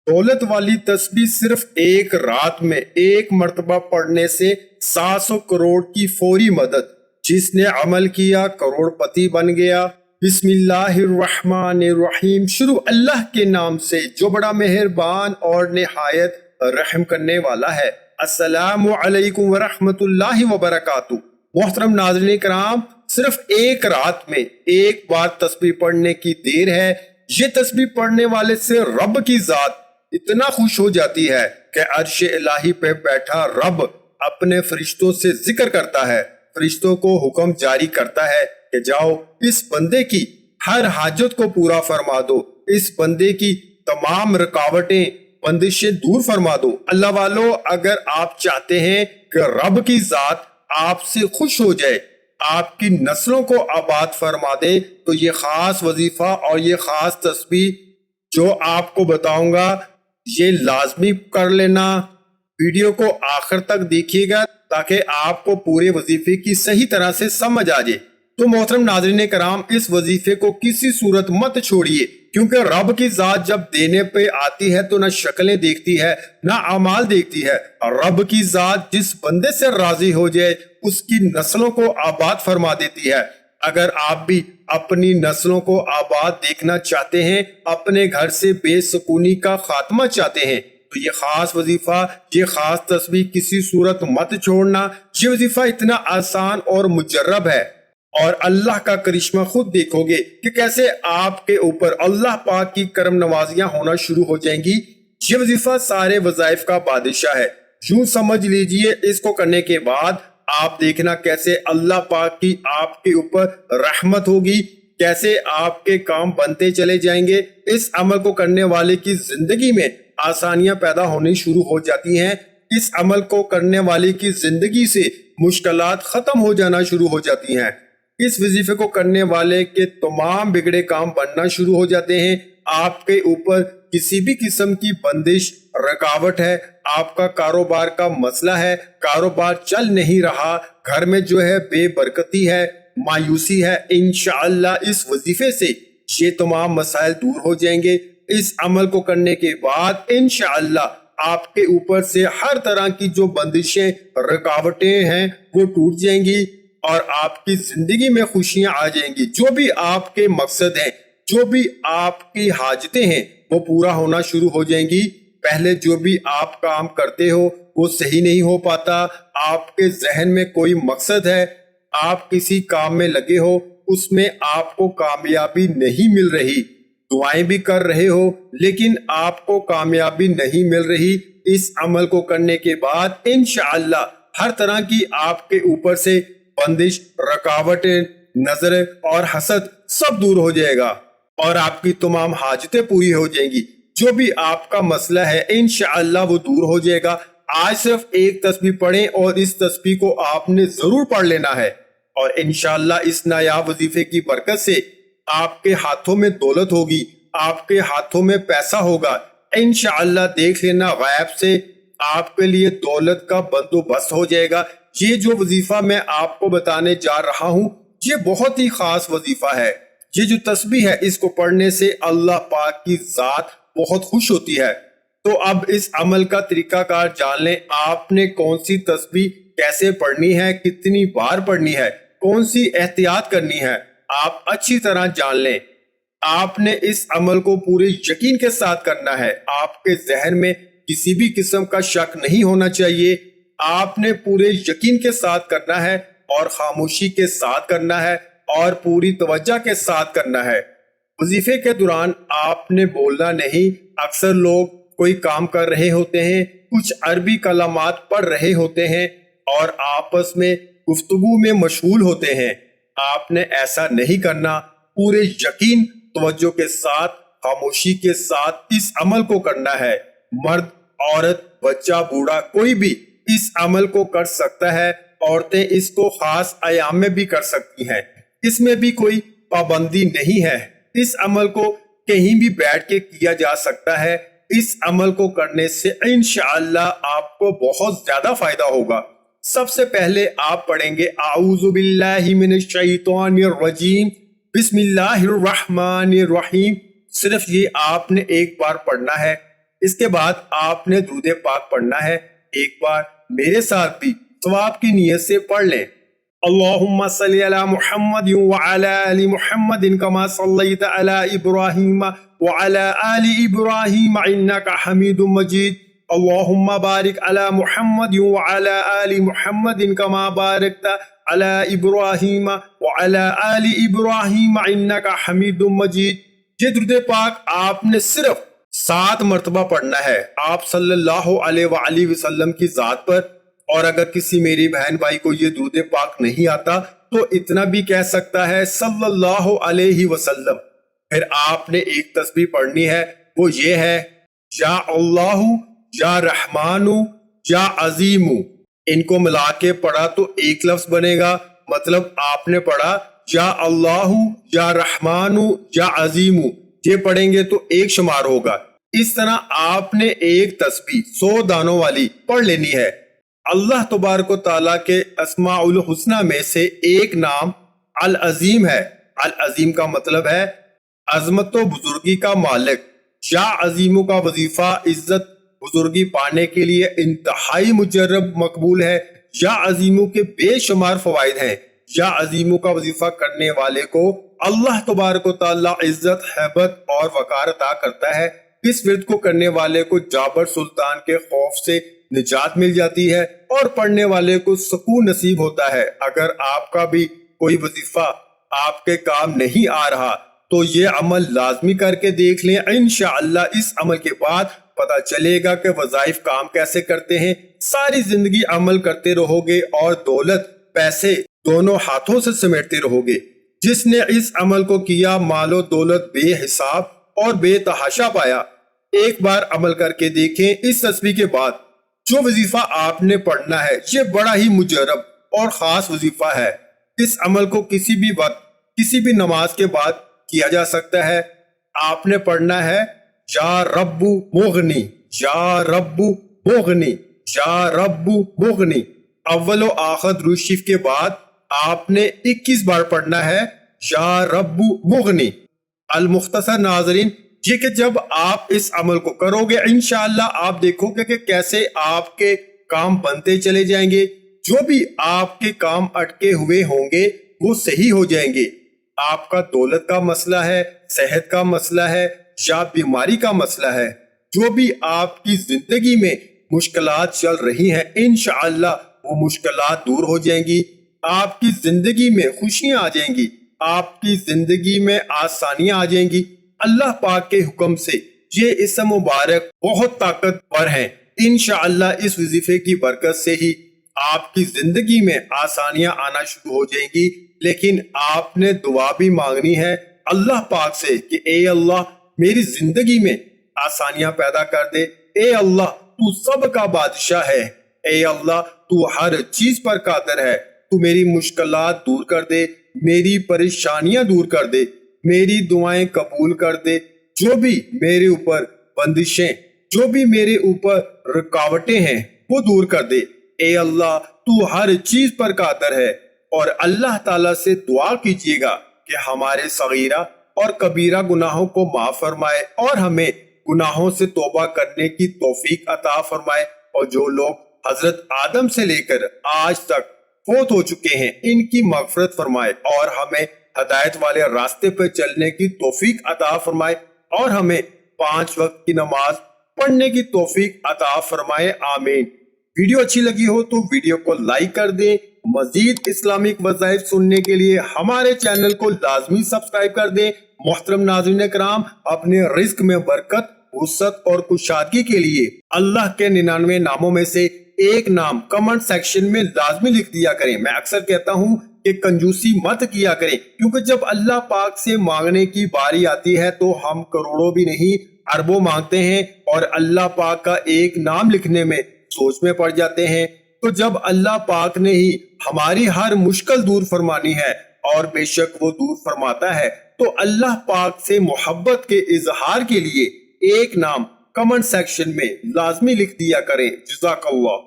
دولت والی تسبیح صرف ایک رات میں ایک مرتبہ پڑھنے سے 700 کروڑ کی فوری مدد۔ جس نے عمل کیا کروڑ پتی بن گیا۔ بسم اللہ الرحمن الرحیم، شروع اللہ کے نام سے جو بڑا مہربان اور نہایت رحم کرنے والا ہے۔ السلام علیکم ورحمۃ اللہ وبرکاتہ۔ محترم ناظرین کرام، صرف ایک رات میں ایک بار تسبیح پڑھنے کی دیر ہے۔ یہ تسبیح پڑھنے والے سے رب کی ذات اتنا خوش ہو جاتی ہے کہ عرش الہی پہ بیٹھا رب اپنے فرشتوں سے ذکر کرتا ہے، فرشتوں کو حکم جاری کرتا ہے کہ جاؤ اس بندے کی ہر حاجت کو پورا فرما دو، اس بندے کی تمام رکاوٹیں بندشیں دور فرما دو۔ اللہ والو، اگر آپ چاہتے ہیں کہ رب کی ذات آپ سے خوش ہو جائے، آپ کی نسلوں کو آباد فرما دے، تو یہ خاص وظیفہ اور یہ خاص تسبیح جو آپ کو بتاؤں گا یہ لازمی کر لینا۔ ویڈیو کو آخر تک دیکھیے گا تاکہ آپ کو پورے وظیفے کی صحیح طرح سے سمجھ آ جائے۔ تو محترم ناظرین کرام، اس وظیفے کو کسی صورت مت چھوڑیے، کیونکہ رب کی ذات جب دینے پہ آتی ہے تو نہ شکلیں دیکھتی ہے نہ اعمال دیکھتی ہے۔ رب کی ذات جس بندے سے راضی ہو جائے اس کی نسلوں کو آباد فرما دیتی ہے۔ اگر آپ بھی اپنی نسلوں کو آباد دیکھنا چاہتے ہیں، اپنے گھر سے بے سکونی کا خاتمہ چاہتے ہیں، تو یہ خاص وظیفہ، یہ خاص تسبیح کسی صورت مت چھوڑنا۔ یہ وظیفہ اتنا آسان اور مجرب ہے، اور اللہ کا کرشمہ خود دیکھو گے کہ کیسے آپ کے اوپر اللہ پاک کی کرم نوازیاں ہونا شروع ہو جائیں گی۔ یہ وظیفہ سارے وظائف کا بادشاہ ہے۔ یوں سمجھ لیجئے، اس کو کرنے کے بعد آپ دیکھنا کیسے اللہ پاک کی آپ کے اوپر رحمت ہوگی، کیسے آپ کے کام بنتے چلے جائیں گے۔ اس عمل کو کرنے والے کی زندگی میں آسانیاں پیدا ہونی شروع ہو جاتی ہیں۔ اس عمل کو کرنے والے کی زندگی سے مشکلات ختم ہو جانا شروع ہو جاتی ہیں۔ اس وظیفے کو کرنے والے کے تمام بگڑے کام بننا شروع ہو جاتے ہیں۔ آپ کے اوپر کسی بھی قسم کی بندش، رکاوٹ ہے، آپ کا کاروبار کا مسئلہ ہے، کاروبار چل نہیں رہا، گھر میں جو ہے بے برکتی ہے، مایوسی ہے، انشاءاللہ اس وظیفے سے یہ تمام مسائل دور ہو جائیں گے۔ اس عمل کو کرنے کے بعد انشاءاللہ آپ کے اوپر سے ہر طرح کی جو بندشیں، رکاوٹیں ہیں وہ ٹوٹ جائیں گی، اور آپ کی زندگی میں خوشیاں آ جائیں گی۔ جو بھی آپ کے مقصد ہیں، جو بھی آپ کی حاجتیں ہیں، وہ پورا ہونا شروع ہو جائیں گی۔ پہلے جو بھی آپ کام کرتے ہو وہ صحیح نہیں ہو پاتا، آپ کے ذہن میں کوئی مقصد ہے، آپ کسی کام میں لگے ہو، اس میں آپ کو کامیابی نہیں مل رہی، دعائیں بھی کر رہے ہو لیکن آپ کو کامیابی نہیں مل رہی۔ اس عمل کو کرنے کے بعد انشاءاللہ ہر طرح کی آپ کے اوپر سے بندش، رکاوٹیں، نظر اور حسد سب دور ہو جائے گا، اور آپ کی تمام حاجتیں پوری ہو جائیں گی۔ جو بھی آپ کا مسئلہ ہے انشاءاللہ وہ دور ہو جائے گا۔ آج صرف ایک تسبیح پڑھیں اور اس تسبیح کو آپ نے ضرور پڑھ لینا ہے، اور انشاءاللہ اس نایاب وظیفے کی برکت سے آپ کے ہاتھوں میں دولت ہوگی، آپ کے ہاتھوں میں پیسہ ہوگا۔ انشاءاللہ دیکھ لینا غیب سے آپ کے لیے دولت کا بندوبست ہو جائے گا۔ یہ جو وظیفہ میں آپ کو بتانے جا رہا ہوں یہ بہت ہی خاص وظیفہ ہے۔ یہ جو تسبیح ہے اس کو پڑھنے سے اللہ پاک کی ذات بہت خوش ہوتی ہے۔ تو اب اس عمل کا طریقہ کار جان لیں۔ آپ نے کون سی تسبیح کیسے پڑھنی ہے، کتنی بار پڑھنی ہے، کون سی احتیاط کرنی ہے، آپ اچھی طرح جان لیں۔ آپ نے اس عمل کو پورے یقین کے ساتھ کرنا ہے۔ آپ کے ذہن میں کسی بھی قسم کا شک نہیں ہونا چاہیے۔ آپ نے پورے یقین کے ساتھ کرنا ہے، اور خاموشی کے ساتھ کرنا ہے، اور پوری توجہ کے ساتھ کرنا ہے۔ وظیفے کے دوران آپ نے بولنا نہیں۔ اکثر لوگ کوئی کام کر رہے ہوتے ہیں، کچھ عربی کلمات پڑھ رہے ہوتے ہیں اور آپس میں گفتگو میں مشغول ہوتے ہیں۔ آپ نے ایسا نہیں کرنا۔ پورے یقین، توجہ کے ساتھ، خاموشی کے ساتھ اس عمل کو کرنا ہے۔ مرد، عورت، بچہ، بوڑھا، کوئی بھی اس عمل کو کر سکتا ہے۔ عورتیں اس کو خاص ایام میں بھی کر سکتی ہیں، اس میں بھی کوئی پابندی نہیں ہے۔ اس عمل کو کہیں بھی بیٹھ کے کیا جا سکتا ہے۔ اس عمل کو کرنے سے انشاءاللہ آپ کو بہت زیادہ فائدہ ہوگا۔ سب سے پہلے آپ پڑھیں گے اعوذ باللہ من الشیطان الرجیم، بسم اللہ الرحمن الرحیم۔ صرف یہ آپ نے ایک بار پڑھنا ہے۔ اس کے بعد آپ نے درود پاک پڑھنا ہے. ایک بار میرے ساتھ بھی ثواب کی نیت سے پڑھ لیں. اللہم صلی علی محمد وعلی آل محمد کما صلیت علی ابراہیم وعلی آل ابراہیم انکا حمید مجید. اللہم بارک علی محمد وعلی آل محمد کما بارکت علی ابراہیم وعلی آل ابراہیم انکا حمید مجید. یہ درود پاک آپ نے صرف 7 مرتبہ پڑھنا ہے آپ صلی اللہ علیہ وآلہ وسلم کی ذات پر. اور اگر کسی میری بہن بھائی کو یہ درود پاک نہیں آتا تو اتنا بھی کہہ سکتا ہے صلی اللہ علیہ وسلم. پھر آپ نے ایک تسبیح پڑھنی ہے، وہ یہ ہے یا اللہ یا رحمان یا عظیم. ان کو ملا کے پڑھا تو ایک لفظ بنے گا. مطلب آپ نے پڑھا یا اللہ یا رحمان یا عظیم، یہ پڑھیں گے تو ایک شمار ہوگا. اس طرح آپ نے ایک تسبیح 100 دانوں والی پڑھ لینی ہے. اللہ تبارک و تعالیٰ کے اسماء الحسنہ میں سے ایک نام العظیم ہے. العظیم کا مطلب ہے عظمت و بزرگی کا مالک. یا عظیموں کا وظیفہ عزت بزرگی پانے کے لیے انتہائی مجرب مقبول ہے. یا عظیموں کے بے شمار فوائد ہیں. یا عظیموں کا وظیفہ کرنے والے کو اللہ تبارک و تعالیٰ عزت، ہیبت اور وقار عطا کرتا ہے. اس ورد کو کرنے والے کو جابر سلطان کے خوف سے نجات مل جاتی ہے اور پڑھنے والے کو سکون نصیب ہوتا ہے. اگر آپ کا بھی کوئی وظیفہ آپ کے کام نہیں آ رہا تو یہ عمل لازمی کر کے دیکھ لیں. انشاءاللہ اس عمل کے بعد پتہ چلے گا کہ وظائف کام کیسے کرتے ہیں. ساری زندگی عمل کرتے رہو گے اور دولت پیسے دونوں ہاتھوں سے سمیٹتے رہو گے. جس نے اس عمل کو کیا مال و دولت بے حساب اور بے تحاشا پایا. ایک بار عمل کر کے دیکھیں. اس تسبیح کے بعد جو وظیفہ آپ نے پڑھنا ہے یہ بڑا ہی مجرب اور خاص وظیفہ ہے. اس عمل کو کسی بھی وقت کسی بھی نماز کے بعد کیا جا سکتا ہے. آپ نے پڑھنا ہے یا رب مغنی یا رب مغنی یا رب مغنی. اول و آخر درود شریف کے بعد آپ نے 21 بار پڑھنا ہے یا رب مغنی. المختصر ناظرین، یہ کہ جب آپ اس عمل کو کرو گے انشاءاللہ آپ دیکھو گے کہ کیسے آپ کے کام بنتے چلے جائیں گے. جو بھی آپ کے کام اٹکے ہوئے ہوں گے وہ صحیح ہو جائیں گے. آپ کا دولت کا مسئلہ ہے، صحت کا مسئلہ ہے یا بیماری کا مسئلہ ہے، جو بھی آپ کی زندگی میں مشکلات چل رہی ہیں انشاءاللہ وہ مشکلات دور ہو جائیں گی. آپ کی زندگی میں خوشیاں آ جائیں گی، آپ کی زندگی میں آسانیاں آ جائیں گی. اللہ پاک کے حکم سے یہ اسم مبارک بہت طاقتور ہیں. انشاءاللہ اس وظیفے کی برکت سے ہی آپ کی زندگی میں آسانیاں آنا شروع ہو جائیں گی. لیکن آپ نے دعا بھی مانگنی ہے اللہ پاک سے کہ اے اللہ میری زندگی میں آسانیاں پیدا کر دے. اے اللہ تو سب کا بادشاہ ہے. اے اللہ تو ہر چیز پر قادر ہے. تو میری مشکلات دور کر دے، میری پریشانیاں دور کر دے، میری دعائیں قبول کر دے. جو بھی میرے اوپر بندشیں، جو بھی میرے اوپر رکاوٹیں ہیں وہ دور کر دے. اے اللہ تو ہر چیز پر قادر ہے. اور اللہ تعالیٰ سے دعا کیجیے گا کہ ہمارے صغیرہ اور کبیرہ گناہوں کو معاف فرمائے اور ہمیں گناہوں سے توبہ کرنے کی توفیق عطا فرمائے. اور جو لوگ حضرت آدم سے لے کر آج تک فوت ہو چکے ہیں ان کی مغفرت فرمائے اور ہمیں ہدایت والے راستے پر چلنے کی توفیق عطا فرمائے اور ہمیں 5 وقت کی نماز پڑھنے کی توفیق عطا فرمائے. آمین. ویڈیو اچھی لگی ہو تو ویڈیو کو لائک کر دیں. مزید اسلامک وظائف سننے کے لیے ہمارے چینل کو لازمی سبسکرائب کر دیں. محترم ناظرین کرام، اپنے رزق میں برکت، وسعت اور کشادگی کے لیے اللہ کے 99 ناموں میں سے ایک نام کمنٹ سیکشن میں لازمی لکھ دیا کریں. میں اکثر کہتا ہوں کہ کنجوسی مت کیا کریں، کیونکہ جب اللہ پاک سے مانگنے کی باری آتی ہے تو ہم کروڑوں بھی نہیں اربوں مانگتے ہیں اور اللہ پاک کا ایک نام لکھنے میں سوچ میں پڑ جاتے ہیں. تو جب اللہ پاک نے ہی ہماری ہر مشکل دور فرمانی ہے اور بے شک وہ دور فرماتا ہے، تو اللہ پاک سے محبت کے اظہار کے لیے ایک نام کمنٹ سیکشن میں لازمی لکھ دیا کریں. جزاک اللہ.